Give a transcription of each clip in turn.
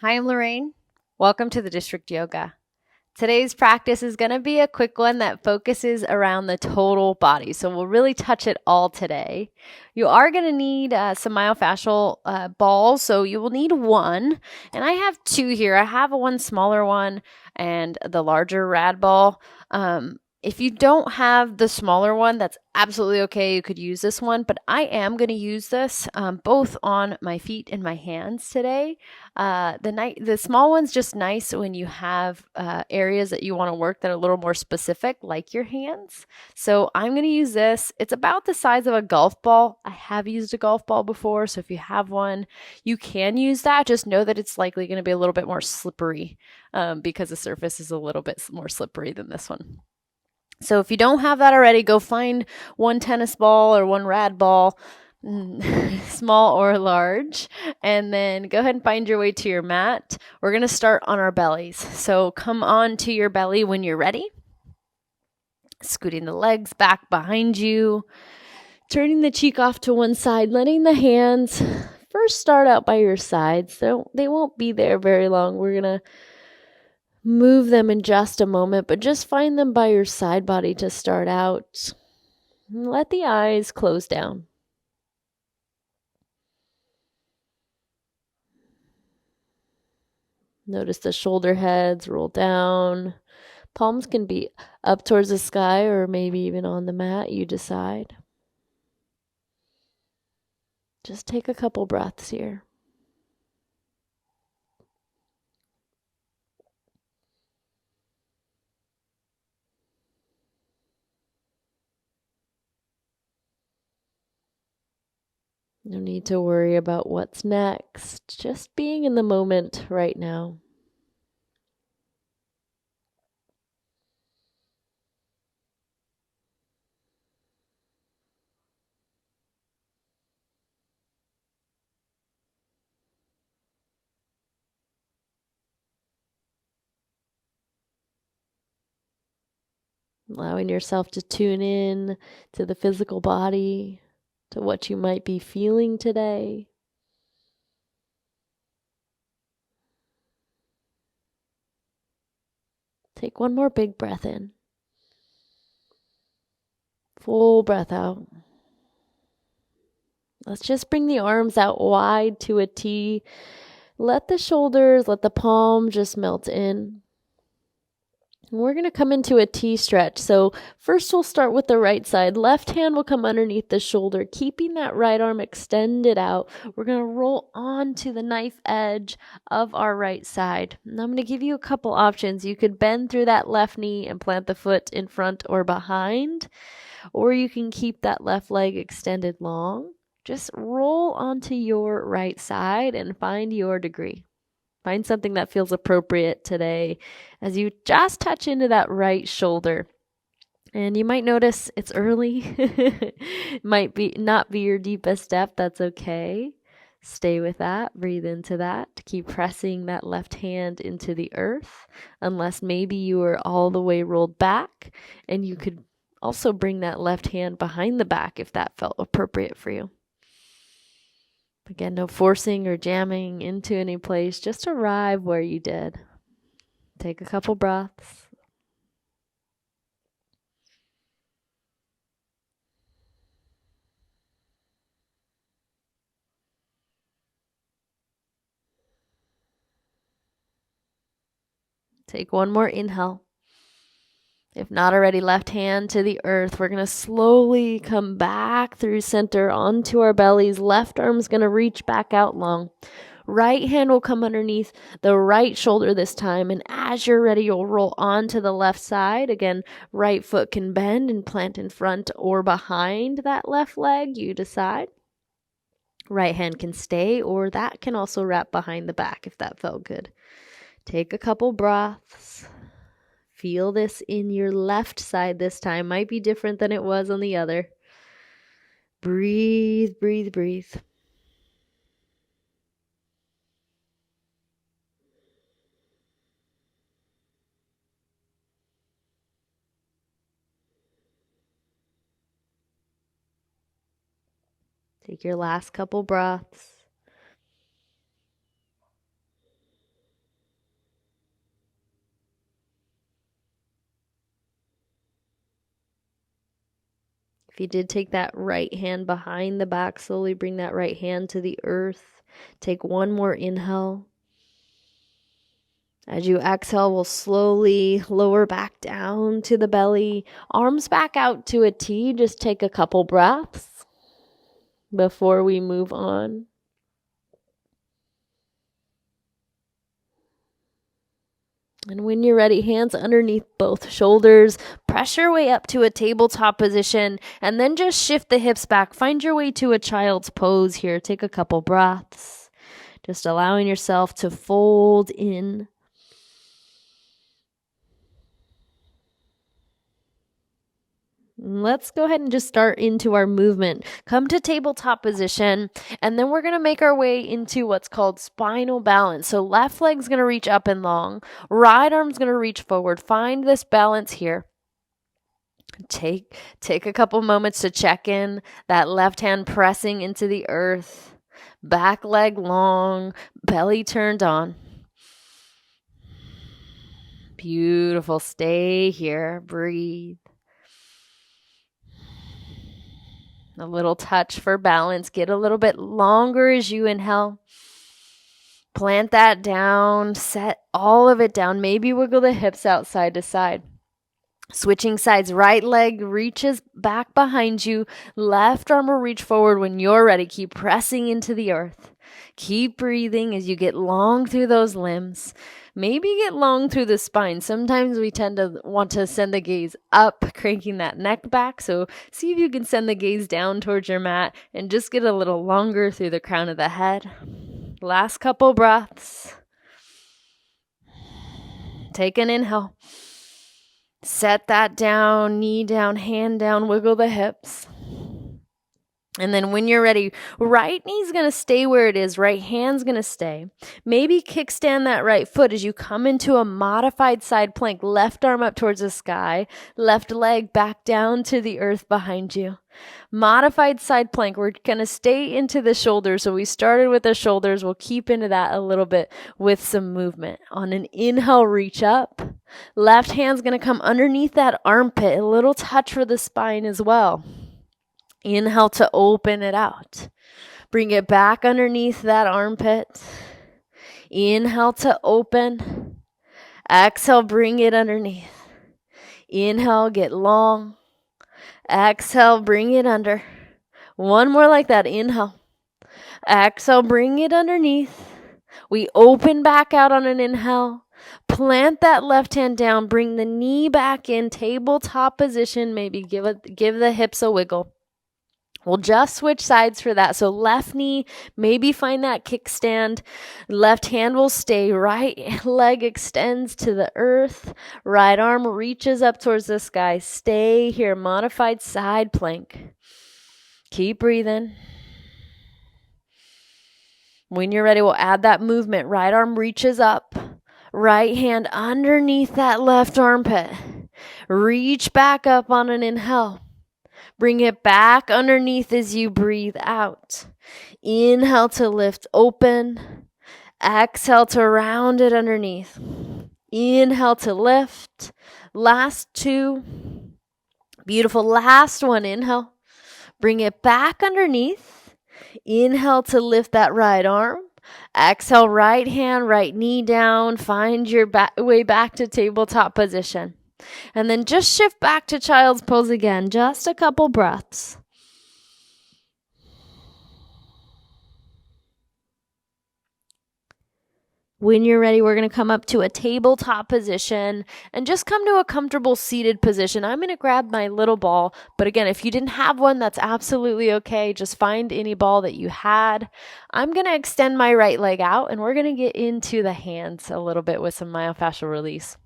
Hi, I'm Lorraine. Welcome to the District Yoga. Today's practice is going to be a quick one that focuses around the total body. So we'll really touch it all today. You are going to need some myofascial balls. So you will need one. And I have two here. I have one smaller one and the larger rad ball. If you don't have the smaller one, that's absolutely okay. You could use this one, but I am going to use this both on my feet and my hands today. The small one's just nice when you have areas that you want to work that are a little more specific, like your hands. So I'm going to use this. It's about the size of a golf ball. I have used a golf ball before, so if you have one, you can use that. Just know that it's likely going to be a little bit more slippery because the surface is a little bit more slippery than this one. So if you don't have that already, go find one tennis ball or one rad ball, small or large, and then go ahead and find your way to your mat. We're going to start on our bellies. So come on to your belly when you're ready. Scooting the legs back behind you, turning the cheek off to one side, letting the hands first start out by your sides. So they won't be there very long. We're going to move them in just a moment, but just find them by your side body to start out. Let the eyes close down. Notice the shoulder heads roll down. Palms can be up towards the sky or maybe even on the mat, you decide. Just take a couple breaths here. No need to worry about what's next. Just being in the moment right now. Allowing yourself to tune in to the physical body, to what you might be feeling today. Take one more big breath in. Full breath out. Let's just bring the arms out wide to a T. Let the shoulders, let the palm just melt in. We're going to come into a T stretch. So first we'll start with the right side. Left hand will come underneath the shoulder, keeping that right arm extended out. We're going to roll onto the knife edge of our right side. And I'm going to give you a couple options. You could bend through that left knee and plant the foot in front or behind, or you can keep that left leg extended long. Just roll onto your right side and find your degree. Find something that feels appropriate today as you just touch into that right shoulder. And you might notice it's early. It might be not be your deepest depth. That's okay. Stay with that. Breathe into that. Keep pressing that left hand into the earth, unless maybe you are all the way rolled back, and you could also bring that left hand behind the back if that felt appropriate for you. Again, no forcing or jamming into any place. Just arrive where you did. Take a couple breaths. Take one more inhale. If not already, left hand to the earth. We're going to slowly come back through center onto our bellies. Left arm's going to reach back out long. Right hand will come underneath the right shoulder this time. And as you're ready, you'll roll onto the left side. Again, right foot can bend and plant in front or behind that left leg. You decide. Right hand can stay, or that can also wrap behind the back if that felt good. Take a couple breaths. Feel this in your left side this time. Might be different than it was on the other. Breathe, breathe, breathe. Take your last couple breaths. If you did take that right hand behind the back, slowly bring that right hand to the earth. Take one more inhale. As you exhale, we'll slowly lower back down to the belly. Arms back out to a T. Just take a couple breaths before we move on. And when you're ready, hands underneath both shoulders, press your way up to a tabletop position, and then just shift the hips back. Find your way to a child's pose here. Take a couple breaths, just allowing yourself to fold in. Let's go ahead and just start into our movement. Come to tabletop position, and then we're going to make our way into what's called spinal balance. So left leg's going to reach up and long. Right arm's going to reach forward. Find this balance here. Take a couple moments to check in. That left hand pressing into the earth. Back leg long, belly turned on. Beautiful. Stay here. Breathe. A little touch for balance. Get a little bit longer as you inhale. Plant that down. Set all of it down. Maybe wiggle the hips out side to side. Switching sides. Right leg reaches back behind you. Left arm will reach forward when you're ready. Keep pressing into the earth. Keep breathing as you get long through those limbs. Maybe get long through the spine. Sometimes we tend to want to send the gaze up, cranking that neck back. So see if you can send the gaze down towards your mat and just get a little longer through the crown of the head. Last couple breaths. Take an inhale. Set that down, knee down, hand down, wiggle the hips. And then when you're ready, right knee's going to stay where it is. Right hand's going to stay. Maybe kickstand that right foot as you come into a modified side plank. Left arm up towards the sky. Left leg back down to the earth behind you. Modified side plank. We're going to stay into the shoulders. So we started with the shoulders. We'll keep into that a little bit with some movement. On an inhale, reach up. Left hand's going to come underneath that armpit. A little touch for the spine as well. Inhale to open it out. Bring it back underneath that armpit. Inhale to open. Exhale, bring it underneath. Inhale, get long. Exhale, bring it under. One more like that. Inhale. Exhale, bring it underneath. We open back out on an inhale. Plant that left hand down. Bring the knee back in tabletop position. Maybe give the hips a wiggle. We'll just switch sides for that. So left knee, maybe find that kickstand. Left hand will stay. Right leg extends to the earth. Right arm reaches up towards the sky. Stay here. Modified side plank. Keep breathing. When you're ready, we'll add that movement. Right arm reaches up. Right hand underneath that left armpit. Reach back up on an inhale. Bring it back underneath as you breathe out. Inhale to lift open. Exhale to round it underneath. Inhale to lift. Last two. Beautiful. Last one. Inhale. Bring it back underneath. Inhale to lift that right arm. Exhale, right hand, right knee down. Find your way back to tabletop position. And then just shift back to child's pose again. Just a couple breaths. When you're ready, we're going to come up to a tabletop position and just come to a comfortable seated position. I'm going to grab my little ball. But again, if you didn't have one, that's absolutely okay. Just find any ball that you had. I'm going to extend my right leg out and we're going to get into the hands a little bit with some myofascial release.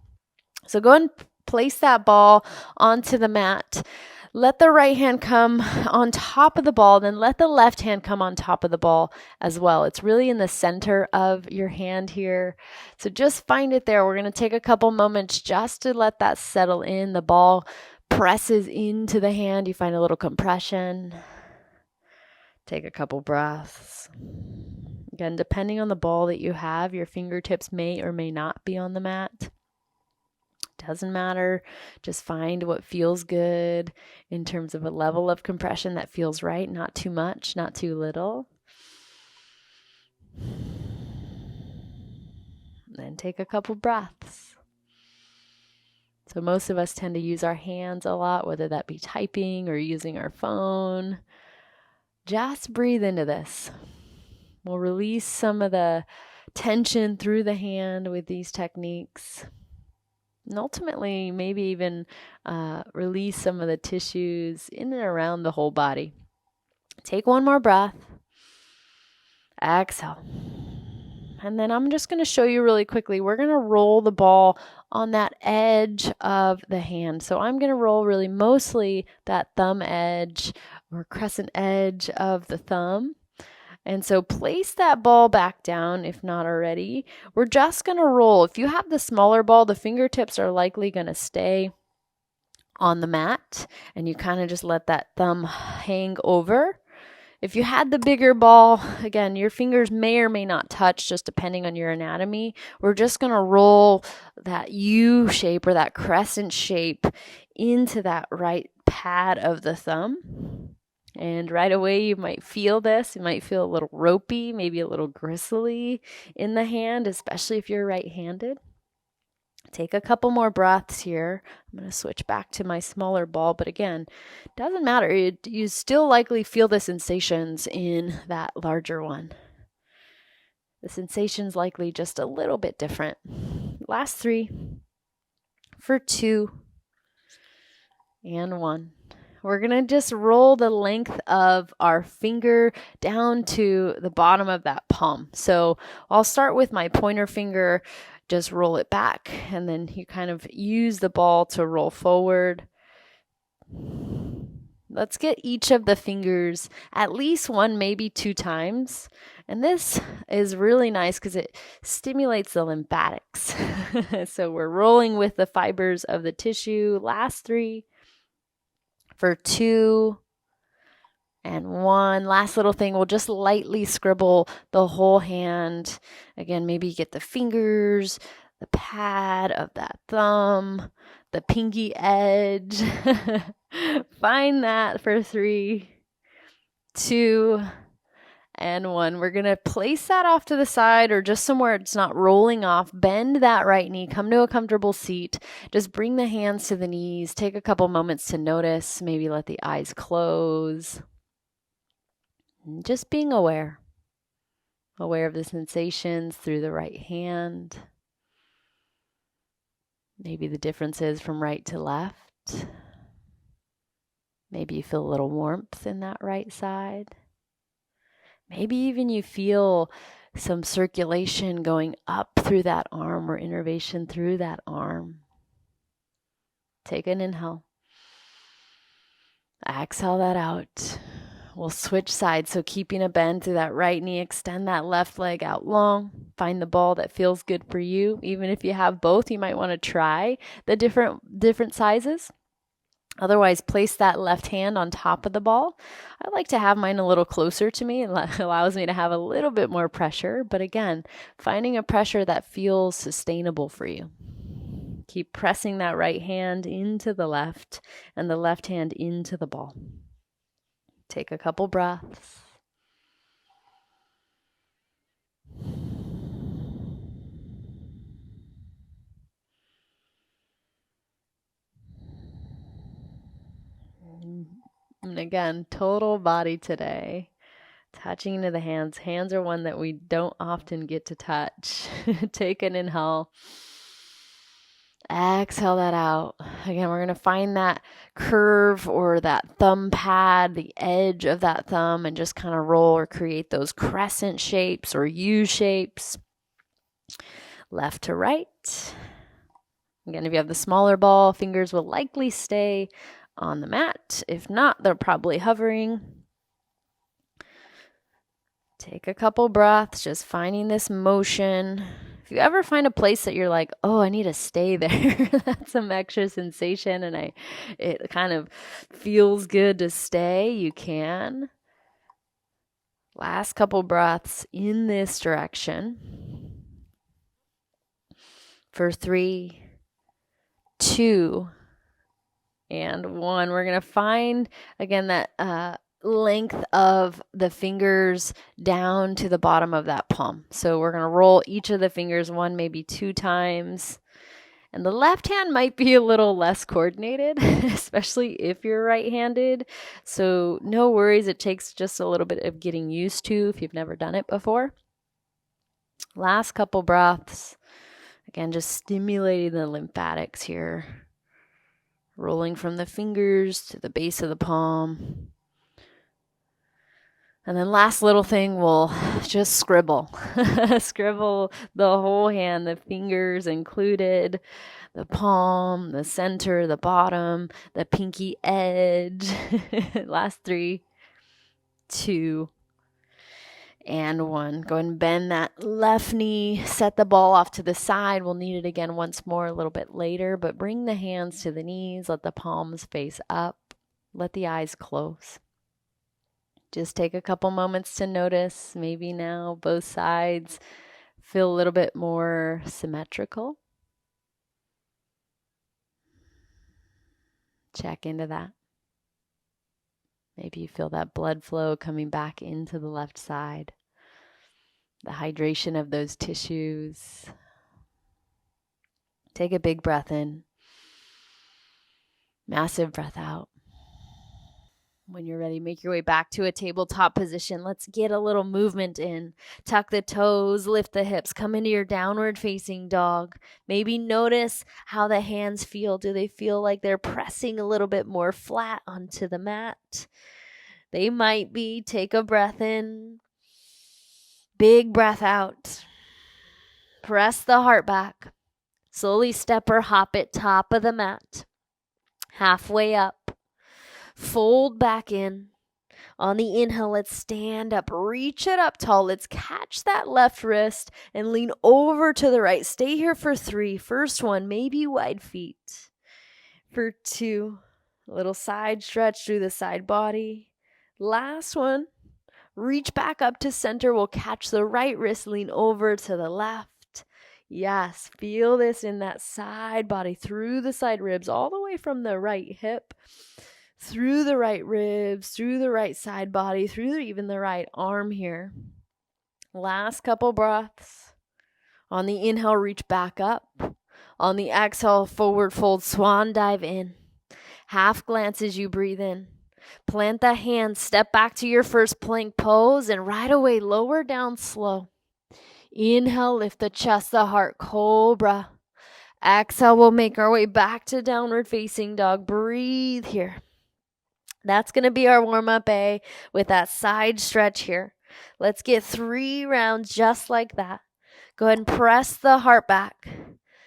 So go and place that ball onto the mat. Let the right hand come on top of the ball, then let the left hand come on top of the ball as well. It's really in the center of your hand here. So just find it there. We're going to take a couple moments just to let that settle in. The ball presses into the hand. You find a little compression. Take a couple breaths. Again, depending on the ball that you have, your fingertips may or may not be on the mat. Doesn't matter. Just find what feels good in terms of a level of compression that feels right, not too much, not too little. Then take a couple breaths. So most of us tend to use our hands a lot, whether that be typing or using our phone. Just breathe into this. We'll release some of the tension through the hand with these techniques. And ultimately, maybe even release some of the tissues in and around the whole body. Take one more breath. Exhale. And then I'm just going to show you really quickly. We're going to roll the ball on that edge of the hand. So I'm going to roll really mostly that thumb edge or crescent edge of the thumb. And so place that ball back down if not already. We're just going to roll. If you have the smaller ball, the fingertips are likely going to stay on the mat and you kind of just let that thumb hang over. If you had the bigger ball, again, your fingers may or may not touch just depending on your anatomy. We're just going to roll that U shape or that crescent shape into that right pad of the thumb. And right away you might feel this. You might feel a little ropey, maybe a little gristly in the hand, especially if you're right-handed. Take a couple more breaths here. I'm going to switch back to my smaller ball, but again, doesn't matter. You still likely feel the sensations in that larger one. The sensation's likely just a little bit different. Last 3 for 2 and 1. We're going to just roll the length of our finger down to the bottom of that palm. So I'll start with my pointer finger, just roll it back, and then you kind of use the ball to roll forward. Let's get each of the fingers at least 1, maybe 2 times. And this is really nice because it stimulates the lymphatics. So we're rolling with the fibers of the tissue. Last 3 for 2 and 1. Last little thing, we'll just lightly scribble the whole hand. Again, maybe get the fingers, the pad of that thumb, the pinky edge. Find that for 3, 2, and 1. We're going to place that off to the side or just somewhere it's not rolling off. Bend that right knee. Come to a comfortable seat. Just bring the hands to the knees. Take a couple moments to notice. Maybe let the eyes close. And just being aware. Aware of the sensations through the right hand. Maybe the differences from right to left. Maybe you feel a little warmth in that right side. Maybe even you feel some circulation going up through that arm or innervation through that arm. Take an inhale. Exhale that out. We'll switch sides. So keeping a bend through that right knee, extend that left leg out long. Find the ball that feels good for you. Even if you have both, you might want to try the different sizes. Otherwise, place that left hand on top of the ball. I like to have mine a little closer to me. It allows me to have a little bit more pressure. But again, finding a pressure that feels sustainable for you. Keep pressing that right hand into the left and the left hand into the ball. Take a couple breaths. And again, total body today. Touching into the hands. Hands are one that we don't often get to touch. Take an inhale. Exhale that out. Again, we're going to find that curve or that thumb pad, the edge of that thumb, and just kind of roll or create those crescent shapes or U shapes. Left to right. Again, if you have the smaller ball, fingers will likely stay on the mat. If not, they're probably hovering. Take a couple breaths, just finding this motion. If you ever find a place that you're like, oh, I need to stay there, that's some extra sensation and it kind of feels good to stay, you can. Last couple breaths in this direction. For 3, 2, and 1. We're going to find, again, that length of the fingers down to the bottom of that palm. So we're going to roll each of the fingers 1, maybe 2 times. And the left hand might be a little less coordinated, especially if you're right-handed. So no worries, it takes just a little bit of getting used to if you've never done it before. Last couple breaths. Again, just stimulating the lymphatics here. Rolling from the fingers to the base of the palm. And then last little thing, we'll just scribble. Scribble the whole hand, the fingers included, the palm, the center, the bottom, the pinky edge. Last 3, 2, and 1. Go ahead and bend that left knee. Set the ball off to the side. We'll need it again once more a little bit later, but bring the hands to the knees. Let the palms face up. Let the eyes close. Just take a couple moments to notice. Maybe now both sides feel a little bit more symmetrical. Check into that. Maybe you feel that blood flow coming back into the left side. The hydration of those tissues. Take a big breath in. Massive breath out. When you're ready, make your way back to a tabletop position. Let's get a little movement in. Tuck the toes, lift the hips, come into your downward facing dog. Maybe notice how the hands feel. Do they feel like they're pressing a little bit more flat onto the mat? They might be. Take a breath in. Big breath out. Press the heart back. Slowly step or hop it top of the mat. Halfway up. Fold back in. On the inhale, let's stand up. Reach it up tall. Let's catch that left wrist and lean over to the right. Stay here for 3. First one, maybe wide feet. For 2, a little side stretch through the side body. Last one, reach back up to center. We'll catch the right wrist, lean over to the left. Yes, feel this in that side body, through the side ribs, all the way from the right hip, through the right ribs, through the right side body, through even the right arm here. Last couple breaths. On the inhale, reach back up. On the exhale, forward fold, swan dive in. Half glance as you breathe in. Plant the hands, step back to your first plank pose, and right away, lower down slow. Inhale, lift the chest, the heart, cobra. Exhale, we'll make our way back to downward facing dog. Breathe here. That's going to be our warm-up A with that side stretch here. Let's get 3 rounds just like that. Go ahead and press the heart back.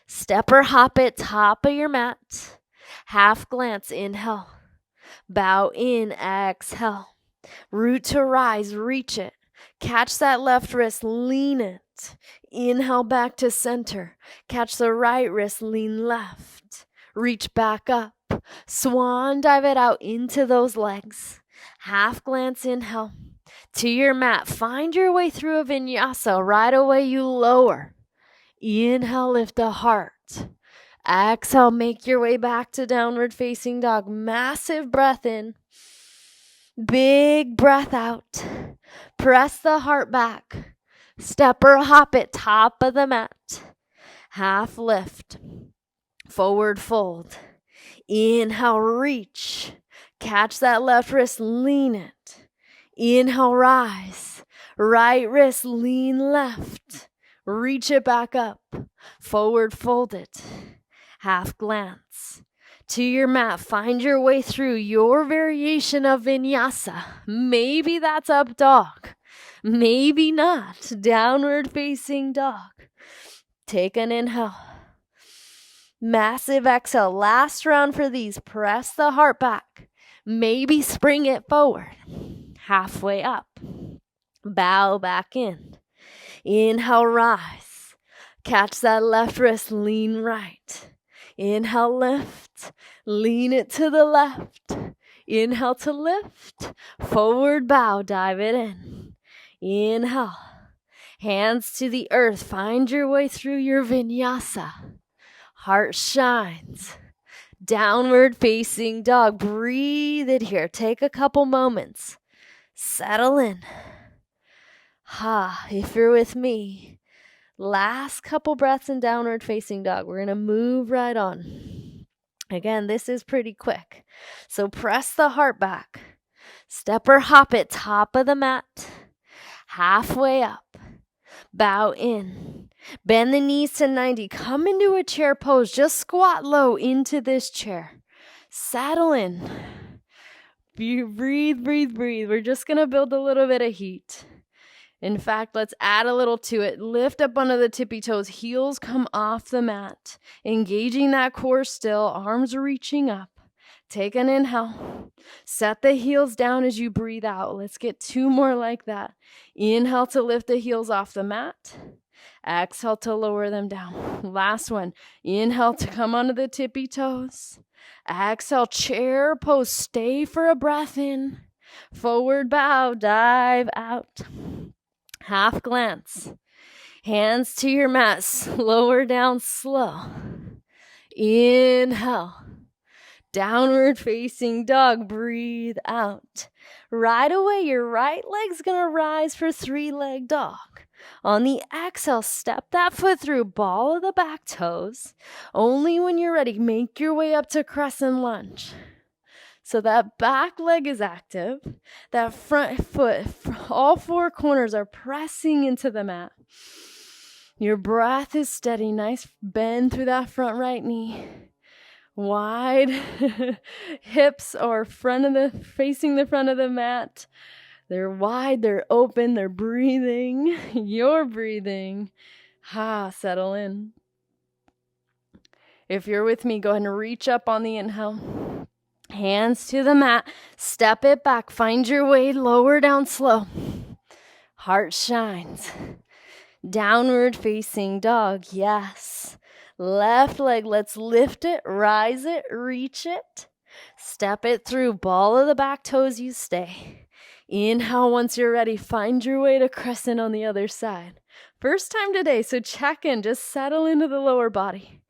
Step or hop it, top of your mat. Half glance, inhale. Bow in, exhale. Root to rise, reach it. Catch that left wrist, lean it. Inhale back to center. Catch the right wrist, lean left. Reach back up. Swan dive it out into those legs. Half glance, inhale. To your mat, find your way through a vinyasa. Right away you lower. Inhale, lift the heart. Exhale, make your way back to downward facing dog. Massive breath in. Big breath out. Press the heart back. Step or hop it, top of the mat. Half lift. Forward fold. Inhale, reach. Catch that left wrist, lean it. Inhale, rise. Right wrist, lean left. Reach it back up. Forward fold it. Half glance. To your mat, find your way through your variation of vinyasa. Maybe that's up dog. Maybe not. Downward facing dog. Take an inhale. Massive exhale. Last round for these. Press the heart back. Maybe spring it forward. Halfway up. Bow back in. Inhale, rise. Catch that left wrist, lean right. Inhale, lift. Lean it to the left. Inhale to lift. Forward bow, dive it in. Inhale. Hands to the earth. Find your way through your vinyasa. Heart shines. Downward facing dog. Breathe it here. Take a couple moments. Settle in. If you're with me, last couple breaths in downward facing dog. We're going to move right on. Again, this is pretty quick. So press the heart back. Step or hop it, top of the mat. Halfway up. Bow in. Bend the knees to 90. Come into a chair pose. Just squat low into this chair. Settle in. Breathe, breathe, breathe. We're just going to build a little bit of heat. In fact, let's add a little to it. Lift up onto the tippy toes. Heels come off the mat. Engaging that core still. Arms reaching up. Take an inhale. Set the heels down as you breathe out. Let's get 2 more like that. Inhale to lift the heels off the mat. Exhale to lower them down. Last one. Inhale to come onto the tippy toes. Exhale, chair pose. Stay for a breath in. Forward bow, dive out. Half glance. Hands to your mat. Lower down slow. Inhale. Downward facing dog. Breathe out. Right away, your right leg's going to rise for 3-leg dog. On the exhale, step that foot through, ball of the back toes. Only when you're ready, make your way up to crescent lunge. So that back leg is active. That front foot, all 4 corners are pressing into the mat. Your breath is steady. Nice bend through that front right knee. Wide hips or facing the front of the mat. They're wide, they're open, they're breathing. You're breathing. Settle in. If you're with me, go ahead and reach up on the inhale. Hands to the mat. Step it back. Find your way lower down slow. Heart shines. Downward facing dog. Yes. Left leg. Let's lift it, rise it, reach it. Step it through. Ball of the back toes. You stay. Inhale once you're ready. Find your way to crescent on the other side. First time today, so check in. Just settle into the lower body.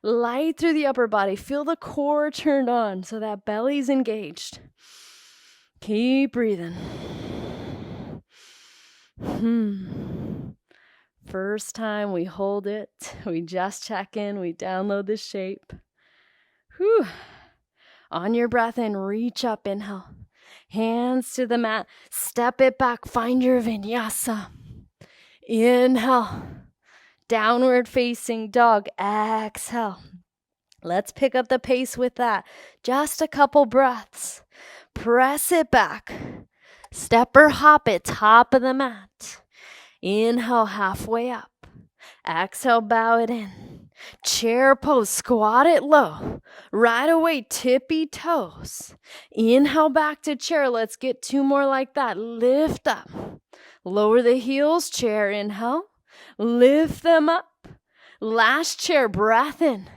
Light through the upper body. Feel the core turned on so that belly's engaged. Keep breathing. First time we hold it. We just check in. We download the shape. On your breath in, reach up. Inhale. Hands to the mat. Step it back. Find your vinyasa. Inhale. Downward facing dog. Exhale. Let's pick up the pace with that. Just a couple breaths. Press it back. Step or hop it. Top of the mat. Inhale halfway up. Exhale, bow it in. Chair pose. Squat it low. Right away, tippy toes. Inhale back to chair. Let's get 2 more like that. Lift up. Lower the heels. Chair, inhale. Lift them up. Last chair, breath in.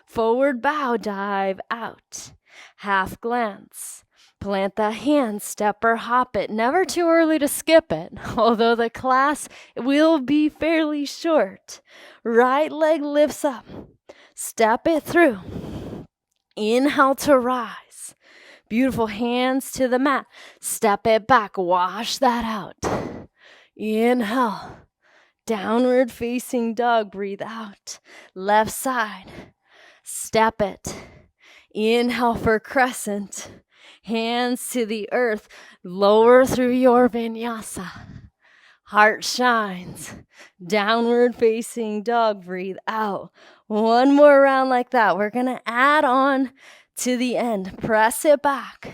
Forward bow, dive out. Half glance. Plant the hand, step or hop it. Never too early to skip it, although the class will be fairly short. Right leg lifts up. Step it through. Inhale to rise. Beautiful, hands to the mat. Step it back, wash that out. Inhale. Downward facing dog, breathe out. Left side, step it. Inhale for crescent. Hands to the earth, lower through your vinyasa. Heart shines. Downward facing dog, breathe out. 1 more round like that. We're going to add on to the end. Press it back.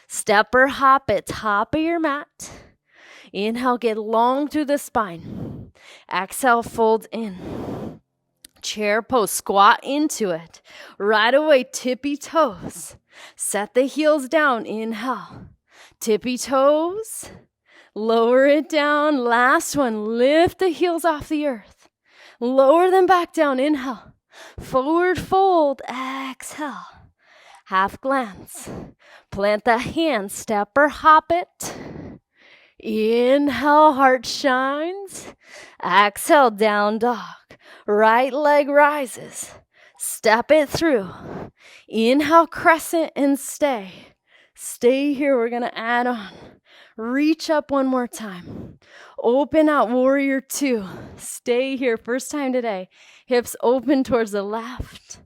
Step or hop it, top of your mat. Inhale, get long through the spine. Exhale, fold in. Chair pose, squat into it. Right away, tippy toes. Set the heels down, inhale. Tippy toes, lower it down. Last one, lift the heels off the earth. Lower them back down, inhale. Forward fold, exhale. Half glance. Plant the hand, step or hop it. Inhale, heart shines. Exhale, down dog. Right leg rises. Step it through. Inhale, crescent, and stay. Stay here. We're going to add on. Reach up one more time. Open out, warrior two. Stay here. First time today. Hips open towards the left.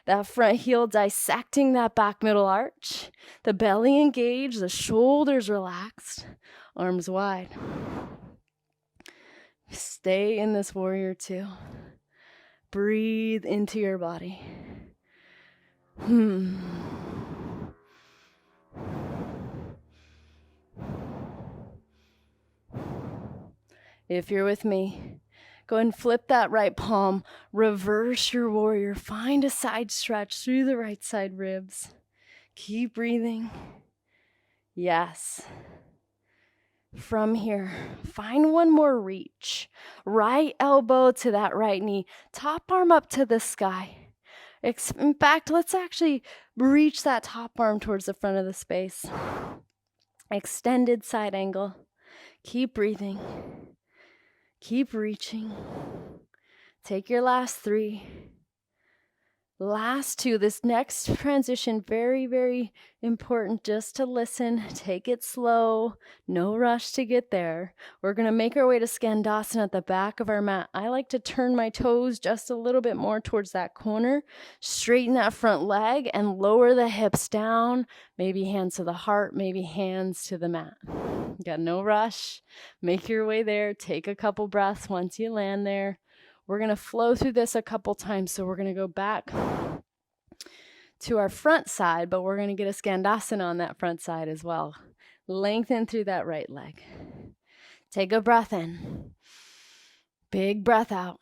That front heel dissecting that back middle arch. The belly engaged, the shoulders relaxed, arms wide. Stay in this warrior two. Breathe into your body. If you're with me, go and flip that right palm. Reverse your warrior. Find a side stretch through the right side ribs. Keep breathing. Yes. From here, find one more reach. Right elbow to that right knee. Top arm up to the sky. In fact, let's actually reach that top arm towards the front of the space. Extended side angle. Keep breathing. Keep reaching. Take your last three. Last two. This next transition, very, very important just to listen. Take it slow. No rush to get there. We're going to make our way to Skandasana at the back of our mat. I like to turn my toes just a little bit more towards that corner. Straighten that front leg and lower the hips down. Maybe hands to the heart, maybe hands to the mat. Got no rush. Make your way there. Take a couple breaths once you land there. We're going to flow through this a couple times. So we're going to go back to our front side, but we're going to get a Skandasana on that front side as well. Lengthen through that right leg. Take a breath in. Big breath out.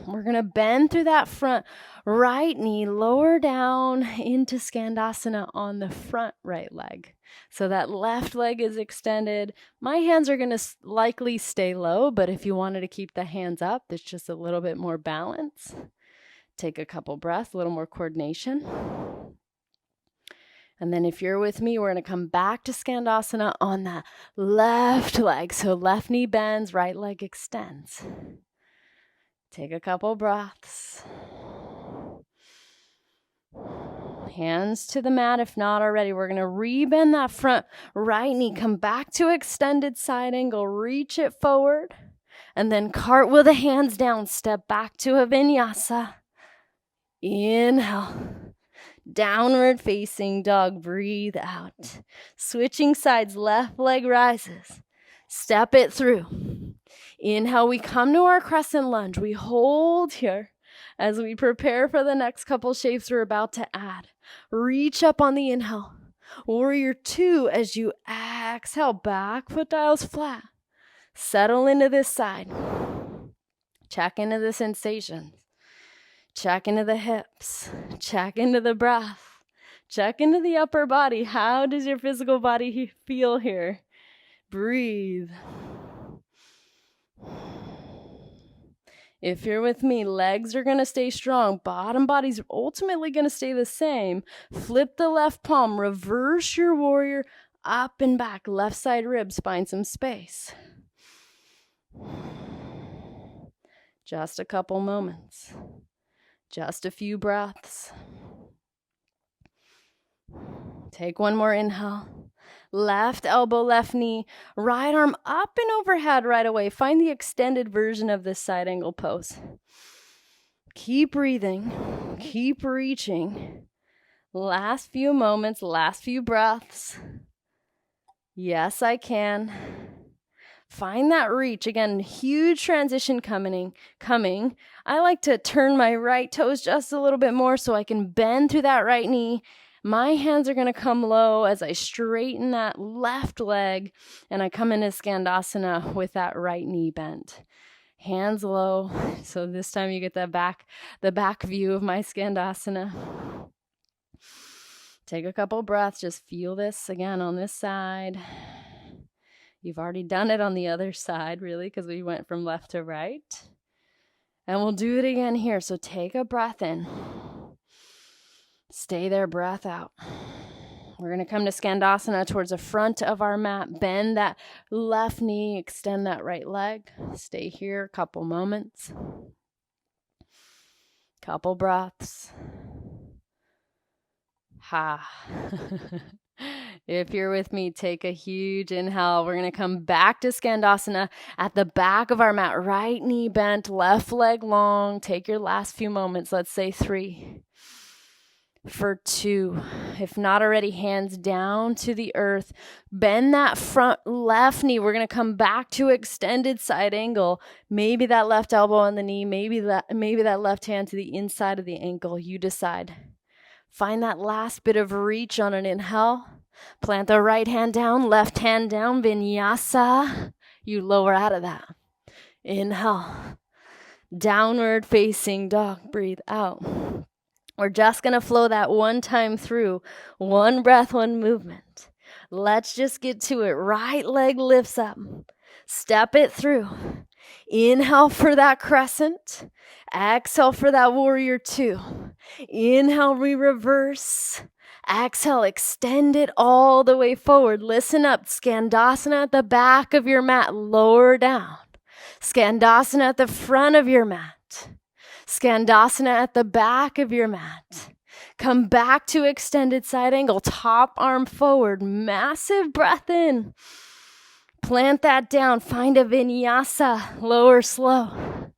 We're going to bend through that front right knee, lower down into Skandasana on the front right leg. So that left leg is extended. My hands are going to likely stay low, but if you wanted to keep the hands up, there's just a little bit more balance. Take a couple breaths, a little more coordination. And then if you're with me, we're going to come back to Skandasana on that left leg. So left knee bends, right leg extends. Take a couple breaths. Hands to the mat if not already. We're going to rebend that front right knee. Come back to extended side angle. Reach it forward. And then cartwheel the hands down. Step back to a vinyasa. Inhale. Downward facing dog. Breathe out. Switching sides. Left leg rises. Step it through. Inhale. We come to our crescent lunge. We hold here as we prepare for the next couple shapes we're about to add. Reach up on the inhale. Warrior two as you exhale. Back foot dials flat. Settle into this side. Check into the sensations. Check into the hips. Check into the breath. Check into the upper body. How does your physical body feel here? Breathe. If you're with me, legs are going to stay strong. Bottom body's ultimately going to stay the same. Flip the left palm. Reverse your warrior up and back. Left side ribs. Find some space. Just a couple moments. Just a few breaths. Take one more inhale. Left elbow, left knee, right arm up and overhead right away. Find the extended version of this side angle pose. Keep breathing. Keep reaching. Last few moments, last few breaths. Yes, I can. Find that reach. Again, huge transition coming. I like to turn my right toes just a little bit more so I can bend through that right knee. My hands are going to come low as I straighten that left leg and I come into Skandasana with that right knee bent. Hands low. So this time you get the back view of my Skandasana. Take a couple breaths. Just feel this again on this side. You've already done it on the other side, really, because we went from left to right. And we'll do it again here. So take a breath in. Stay there, breath out. We're going to come to Skandasana towards the front of our mat. Bend that left knee, extend that right leg. Stay here a couple moments. Couple breaths. Ha. If you're with me, take a huge inhale. We're going to come back to Skandasana at the back of our mat. Right knee bent, left leg long. Take your last few moments. Let's say 3. For 2. If not already, hands down to the earth. Bend that front left knee. We're going to come back to extended side angle. Maybe that left elbow on the knee. Maybe that left hand to the inside of the ankle. You decide. Find that last bit of reach on an inhale. Plant the right hand down, left hand down, vinyasa. You lower out of that. Inhale. Downward facing dog. Breathe out. We're just going to flow that one time through. One breath, one movement. Let's just get to it. Right leg lifts up. Step it through. Inhale for that crescent. Exhale for that warrior 2. Inhale, we reverse. Exhale, extend it all the way forward. Listen up. Skandasana at the back of your mat. Lower down. Skandasana at the front of your mat. Skandasana at the back of your mat. Come back to extended side angle. Top arm forward. Massive breath in. Plant that down. Find a vinyasa. Lower slow.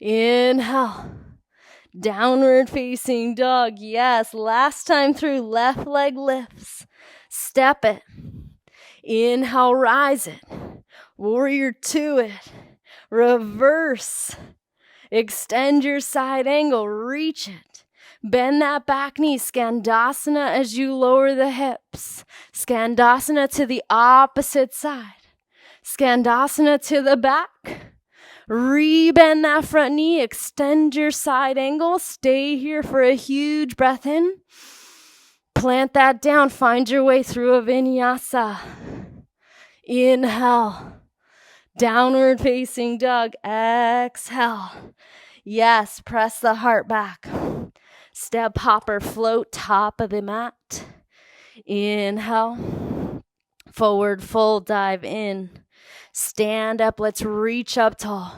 Inhale. Downward facing dog. Yes. Last time through. Left leg lifts. Step it. Inhale. Rise it. Warrior 2 it. Reverse. Extend your side angle. Reach it. Bend that back knee. Skandasana as you lower the hips. Skandasana to the opposite side. Skandasana to the back. Rebend that front knee. Extend your side angle. Stay here for a huge breath in. Plant that down. Find your way through a vinyasa. Inhale. Downward facing dog. Exhale. Yes, press the heart back. Step hopper, float top of the mat. Inhale. Forward fold, dive in. Stand up, let's reach up tall.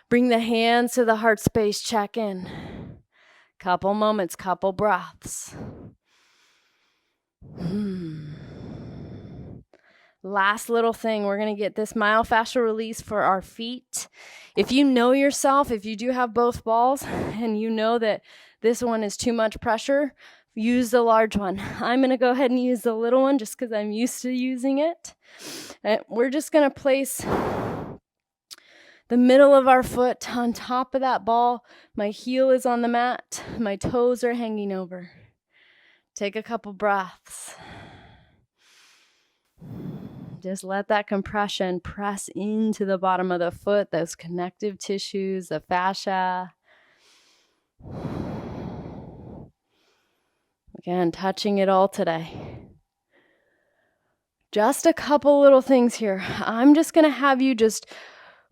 Bring the hands to the heart space, check in. Couple moments, couple breaths. Last little thing, we're going to get this myofascial release for our feet. If you know yourself, if you do have both balls and you know that this one is too much pressure, use the large one. I'm going to go ahead and use the little one just because I'm used to using it. And we're just going to place the middle of our foot on top of that ball. My heel is on the mat. My toes are hanging over. Take a couple breaths. Just let that compression press into the bottom of the foot, those connective tissues, the fascia. Again, touching it all today. Just a couple little things here. I'm just going to have you just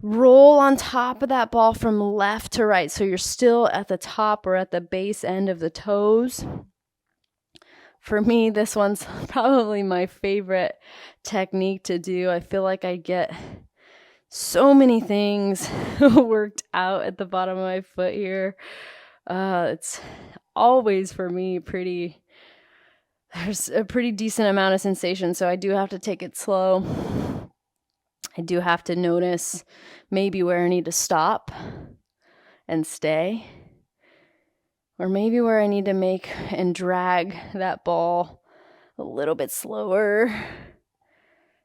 roll on top of that ball from left to right. So you're still at the top or at the base end of the toes. For me, this one's probably my favorite technique to do. I feel like I get so many things worked out at the bottom of my foot here. It's always, for me, there's a pretty decent amount of sensation, so I do have to take it slow. I do have to notice maybe where I need to stop and stay. Or maybe where I need to make and drag that ball a little bit slower,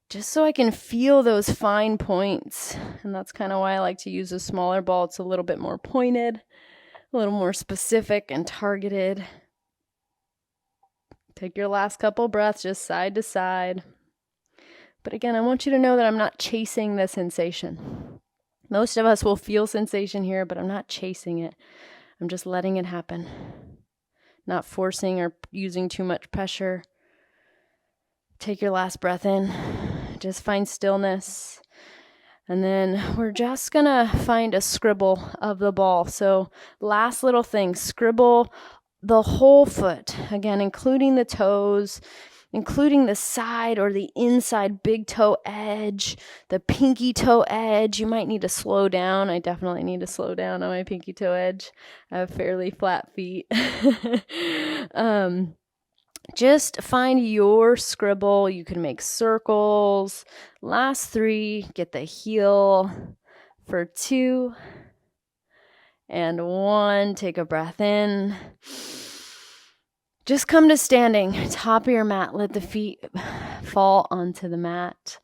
just so I can feel those fine points. And that's kind of why I like to use a smaller ball. It's a little bit more pointed, a little more specific and targeted. Take your last couple breaths, just side to side. But again, I want you to know that I'm not chasing the sensation. Most of us will feel sensation here, but I'm not chasing it. I'm just letting it happen, not forcing or using too much pressure. Take your last breath in, just find stillness. And then we're just going to find a scribble of the ball. So last little thing, scribble the whole foot, again, including the toes. including the side or the inside big toe edge, the pinky toe edge. You might need to slow down. I definitely need to slow down on my pinky toe edge. I have fairly flat feet. Just find your scribble. You can make circles. Last 3, get the heel for 2 and 1. Take a breath in. Just come to standing, top of your mat. Let the feet fall onto the mat.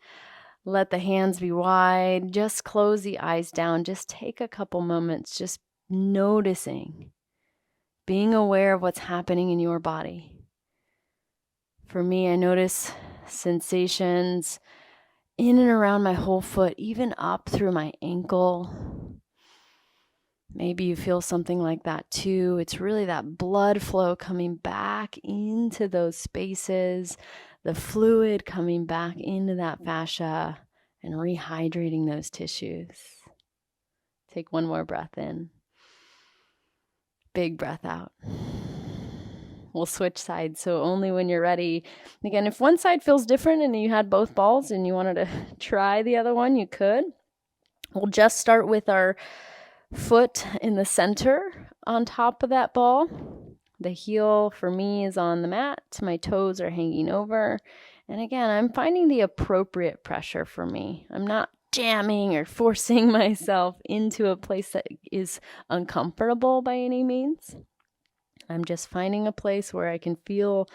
Let the hands be wide. Just close the eyes down. Just take a couple moments, just noticing, being aware of what's happening in your body. For me, I notice sensations in and around my whole foot, even up through my ankle. Maybe you feel something like that too. It's really that blood flow coming back into those spaces, the fluid coming back into that fascia and rehydrating those tissues. Take one more breath in. Big breath out. We'll switch sides, so only when you're ready. Again, if one side feels different and you had both balls and you wanted to try the other one, you could. We'll just start with our foot in the center on top of that ball. The heel for me is on the mat. My toes are hanging over. And again, I'm finding the appropriate pressure for me. I'm not jamming or forcing myself into a place that is uncomfortable by any means. I'm just finding a place where I can feel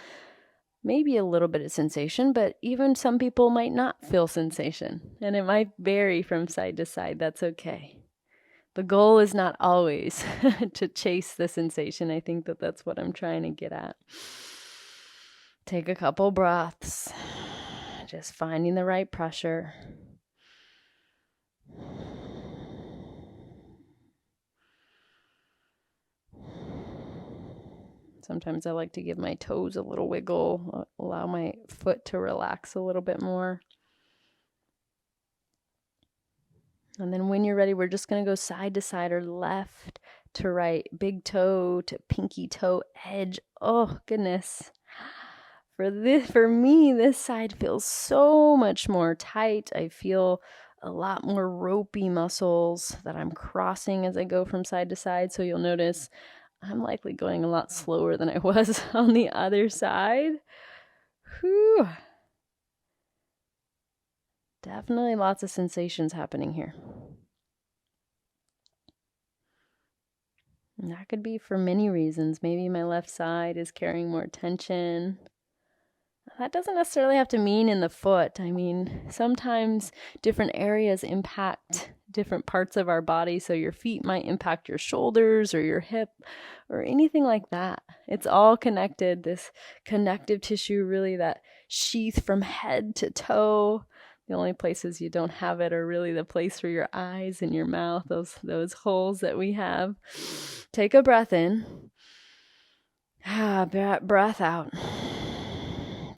maybe a little bit of sensation, but even some people might not feel sensation. And it might vary from side to side. That's okay. The goal is not always to chase the sensation. I think that that's what I'm trying to get at. Take a couple breaths, just finding the right pressure. Sometimes I like to give my toes a little wiggle, allow my foot to relax a little bit more. And then when you're ready, we're just going to go side to side or left to right, big toe to pinky toe edge. Oh, goodness. For me, this side feels so much more tight. I feel a lot more ropey muscles that I'm crossing as I go from side to side. So you'll notice I'm likely going a lot slower than I was on the other side. Whew. Definitely lots of sensations happening here. And that could be for many reasons. Maybe my left side is carrying more tension. That doesn't necessarily have to mean in the foot. I mean, sometimes different areas impact different parts of our body. So your feet might impact your shoulders or your hip or anything like that. It's all connected. This connective tissue, really that sheath from head to toe. The only places you don't have it are really the place for your eyes and your mouth, those holes that we have. Take a breath in. Breath out.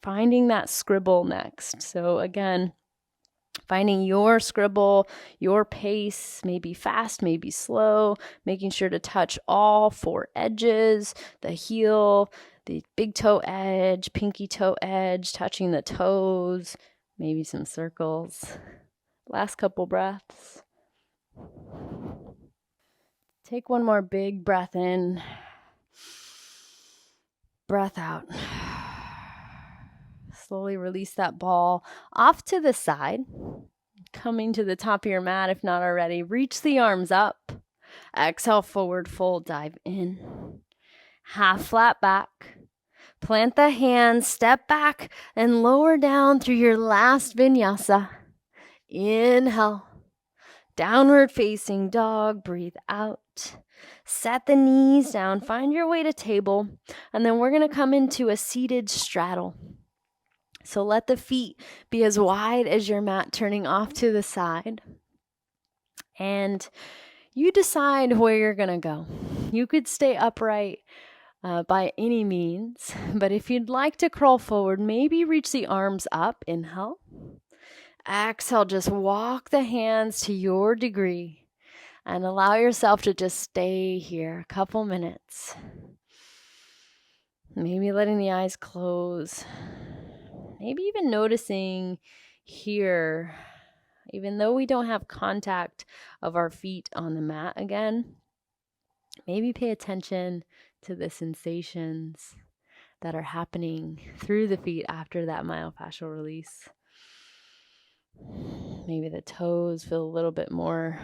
Finding that scribble next. So again, finding your scribble, your pace, maybe fast, maybe slow, making sure to touch all 4 edges, the heel, the big toe edge, pinky toe edge, touching the toes, maybe some circles. Last couple breaths. Take one more big breath in. Breath out. Slowly release that ball off to the side. Coming to the top of your mat if not already. Reach the arms up. Exhale, forward fold, dive in. Half flat back. Plant the hands, step back, and lower down through your last vinyasa. Inhale. Downward facing dog. Breathe out. Set the knees down. Find your way to table. And then we're going to come into a seated straddle. So let the feet be as wide as your mat, turning off to the side. And you decide where you're going to go. You could stay upright by any means, but if you'd like to crawl forward, maybe reach the arms up. Inhale. Exhale, just walk the hands to your degree and allow yourself to just stay here a couple minutes. Maybe letting the eyes close Maybe even noticing here, even though we don't have contact of our feet on the mat again, maybe pay attention to the sensations that are happening through the feet after that myofascial release. Maybe the toes feel a little bit more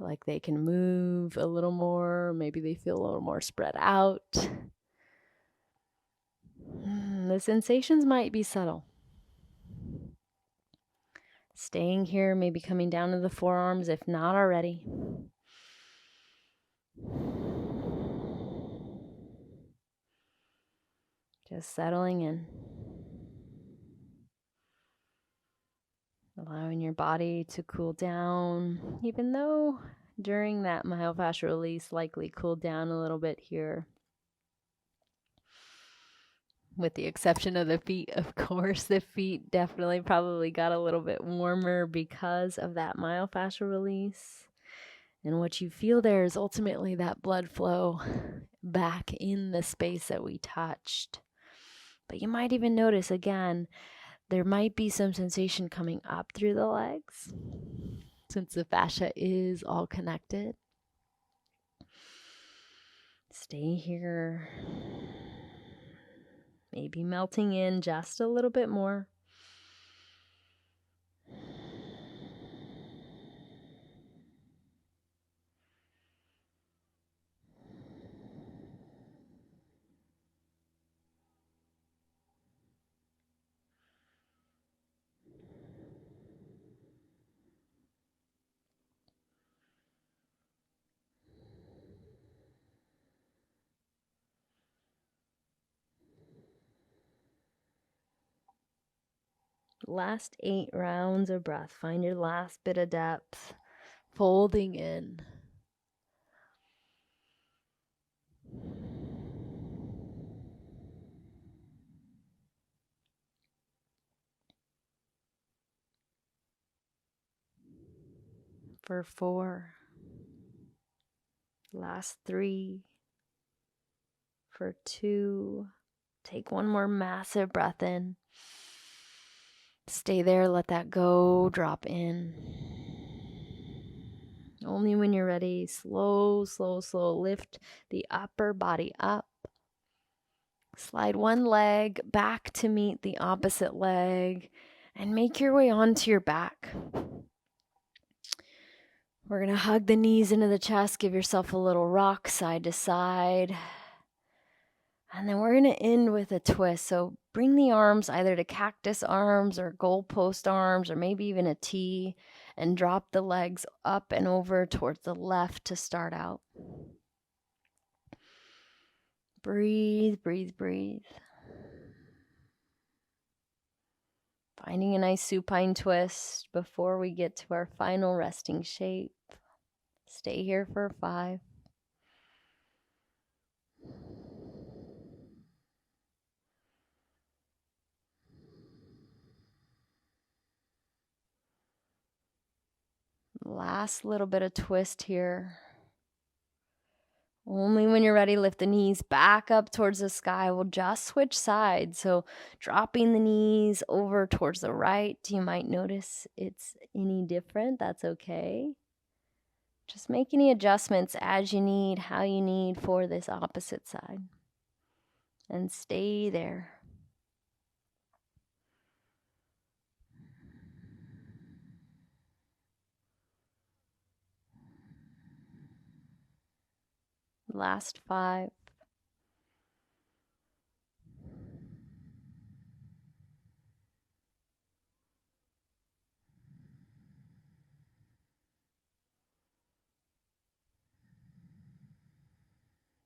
like they can move a little more. Maybe they feel a little more spread out. The sensations might be subtle. Staying here, maybe coming down to the forearms if not already. Just settling in. Allowing your body to cool down, even though during that myofascial release likely cooled down a little bit here. With the exception of the feet, of course. The feet definitely probably got a little bit warmer because of that myofascial release. And what you feel there is ultimately that blood flow back in the space that we touched. But you might even notice, again, there might be some sensation coming up through the legs, since the fascia is all connected. Stay here. Maybe melting in just a little bit more. Last 8 rounds of breath. Find your last bit of depth. Folding in. For 4. Last 3. For 2. Take one more massive breath in. Stay there, let that go, drop in. Only when you're ready, slow, lift the upper body up. Slide one leg back to meet the opposite leg and make your way onto your back. We're going to hug the knees into the chest, give yourself a little rock side to side. And then we're going to end with a twist. So bring the arms either to cactus arms or goalpost arms or maybe even a T, and drop the legs up and over towards the left to start out. Breathe, breathe, breathe. Finding a nice supine twist before we get to our final resting shape. Stay here for 5. Last little bit of twist here. Only when you're ready, lift the knees back up towards the sky. We'll just switch sides. So dropping the knees over towards the right. You might notice it's any different. That's okay. Just make any adjustments as you need, how you need for this opposite side. And stay there. Last 5.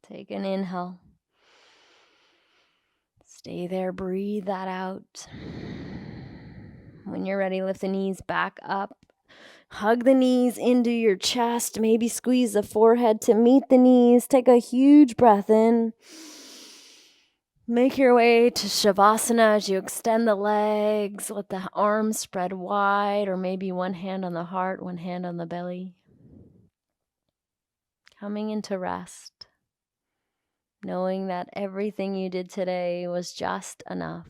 Take an inhale. Stay there, breathe that out. When you're ready, lift the knees back up. Hug the knees into your chest. Maybe squeeze the forehead to meet the knees. Take a huge breath in. Make your way to Shavasana as you extend the legs. Let the arms spread wide, or maybe one hand on the heart, one hand on the belly. Coming into rest. knowing that everything you did today was just enough.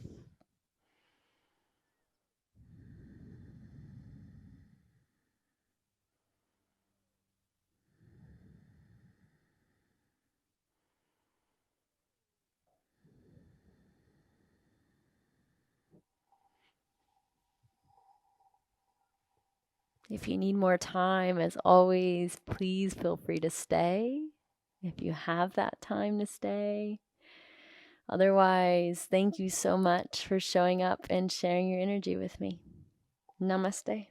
If you need more time, as always, please feel free to stay if you have that time to stay. Otherwise, thank you so much for showing up and sharing your energy with me. Namaste.